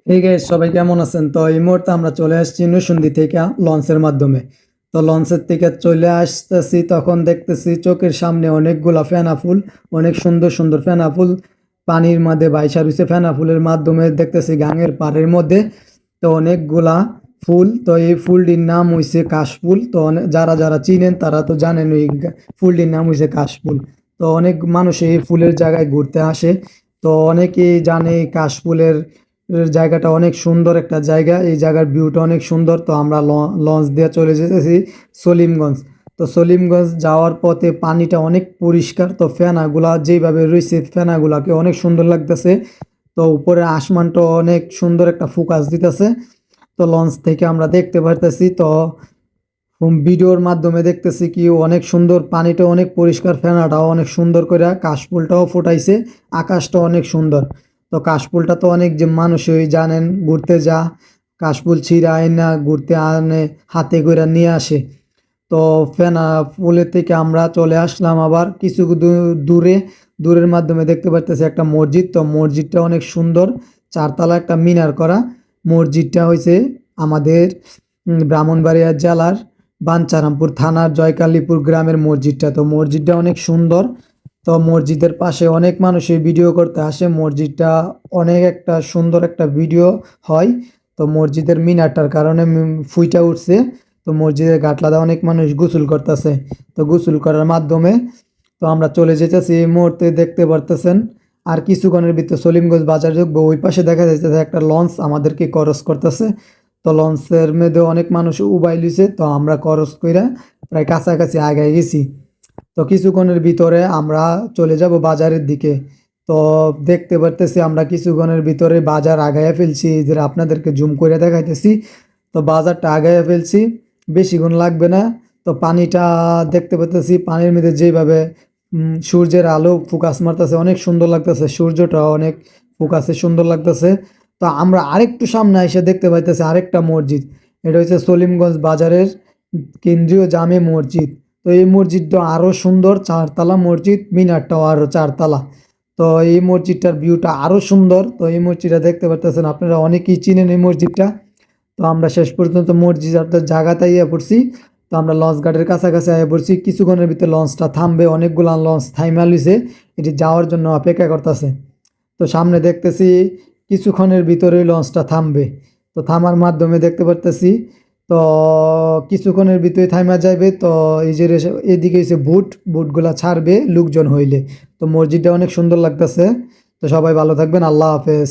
এই গাইস সবাই কেমন আছেন? তো এই মুহূর্তে আমরা চলে আসছি নরসিংদী থেকে লঞ্চের মাধ্যমে। তো লঞ্চের থেকে চলে আসতেছি, তখন দেখতেছি চোখের সামনে অনেকগুলা ফেনা ফুল, অনেক সুন্দর সুন্দর ফেনা ফুল পানির মধ্যে ভাইসা রয়েছে। ফেনা ফুলের মাধ্যমে দেখতেছি গাঙের পাড়ের মধ্যে তো অনেকগুলা ফুল। তো এই ফুলটির নাম হইছে কাশফুল। তো যারা যারা চিনেন তারা তো জানেন এই ফুলটির নাম হইছে কাশফুল। তো অনেক মানুষ এই ফুলের জায়গায় ঘুরতে আসে। তো অনেকেই জানে এই কাশফুলের জায়গাটা অনেক সুন্দর একটা জায়গা। এই জায়গার ভিউটা অনেক সুন্দর। তো আমরা লঞ্চ দিয়ে চলে যেতেছি সলিমগঞ্জ। তো সলিমগঞ্জ যাওয়ার পথে পানিটা অনেক পরিষ্কার। তো ফেনাগুলা যেভাবে রয়েছে ফেনাগুলাকে অনেক সুন্দর লাগতেছে। তো উপরে আসমানটা অনেক সুন্দর একটা ফোকাস দিতেছে। তো লঞ্চ থেকে আমরা দেখতে পারতেছি। তো ভিডিওর মাধ্যমে দেখতেছি কি অনেক সুন্দর, পানিটা অনেক পরিষ্কার, ফেনাটাও অনেক সুন্দর করে, কাশফুলটাও ফুটাইছে, আকাশটা অনেক সুন্দর। তো কাশফুলটা তো অনেক যে মানুষই জানেন ঘুরতে যা, কাশফুল ছিঁড়া আইনা ঘুরতে আনে, হাতে করে নিয়ে আসে। তো ফেনা ফুলের থেকে আমরা চলে আসলাম আবার কিছু দূরে। দূরের মাধ্যমে দেখতে পারতেছি একটা মসজিদ। তো মসজিদটা অনেক সুন্দর, চারতলা একটা মিনার করা। মসজিদটা হয়েছে আমাদের ব্রাহ্মণবাড়িয়া জেলার বাঞ্ছারামপুর থানার জয়কালীপুর গ্রামের মসজিদটা। তো মসজিদটা অনেক সুন্দর। তো মসজিদের পাশে অনেক মানুষই ভিডিও করতে আসে। মসজিদটা অনেক একটা সুন্দর একটা ভিডিও হয়। তো মসজিদের মিনারটার কারণে ফুইটা উঠছে। তো মসজিদের গাটলাতে অনেক মানুষ গোসল করতেছে। তো গোসল করার মাধ্যমে তো আমরা চলে যেতেছি এই মুহূর্তে, দেখতে পারতেছেন। আর কিছুক্ষণের ভিতরে সলিমগঞ্জ বাজার ঢুকবো। ওই পাশে দেখা যাচ্ছে একটা লঞ্চ আমাদেরকে ক্রস করতেছে। তো লঞ্চের মধ্যে অনেক মানুষ উবাই লিছে। তো আমরা ক্রস কইরা প্রায় কাছাকাছি আগায় গেছি। তো কিছুক্ষণের ভিতরে আমরা চলে যাব বাজারের দিকে। তো দেখতে পারতেছি আমরা কিছুক্ষণের ভিতরে বাজার আগায়া ফেলছি, যে আপনাদেরকে জুম করে দেখাইতেছি। তো বাজারটা আগায়া ফেলছি, বেশিক্ষণ লাগবে না। তো পানিটা দেখতে পারতেছি, পানির মধ্যে যেভাবে সূর্যের আলো ফোকাস মারতেছে অনেক সুন্দর লাগতেছে, সূর্যটা অনেক ফোকাসে সুন্দর লাগতেছে। তো আমরা আরেকটু সামনে এসে দেখতে পাইতেছি আরেকটা মসজিদ। এটা হচ্ছে সলিমগঞ্জ বাজারের কেন্দ্রীয় জামে মসজিদ। তো এই মসজিদটা আরও সুন্দর, চারতলা মসজিদ, মিনারটাও আরও চারতলা। তো এই মসজিদটার ভিউটা আরও সুন্দর। তো এই মসজিদটা দেখতে পারতেছেন, আপনারা অনেকেই চিনেন এই মসজিদটা। তো আমরা শেষ পর্যন্ত মসজিদের জায়গাতে ইয়ে পড়ছি। তো আমরা লঞ্চ ঘাটের কাছাকাছি আয়া পড়ছি। কিছুক্ষণের ভিতরে লঞ্চটা থামবে, অনেকগুলা লঞ্চ থাইমা লইছে, এটি যাওয়ার জন্য অপেক্ষা করতেছে। তো সামনে দেখতেছি কিছুক্ষণের ভিতরেই লঞ্চটা থামবে। তো থামার মাধ্যমে দেখতে পারতেছি তো কিছুক্ষণের ভিতরে থাইমা যাইবে। তো এই যে এদিকে এসে বুটগুলা ছাড়বে লোকজন হইলে। তো মসজিদটা অনেক সুন্দর লাগতেছে। তো সবাই ভালো থাকবেন, আল্লাহ হাফেজ।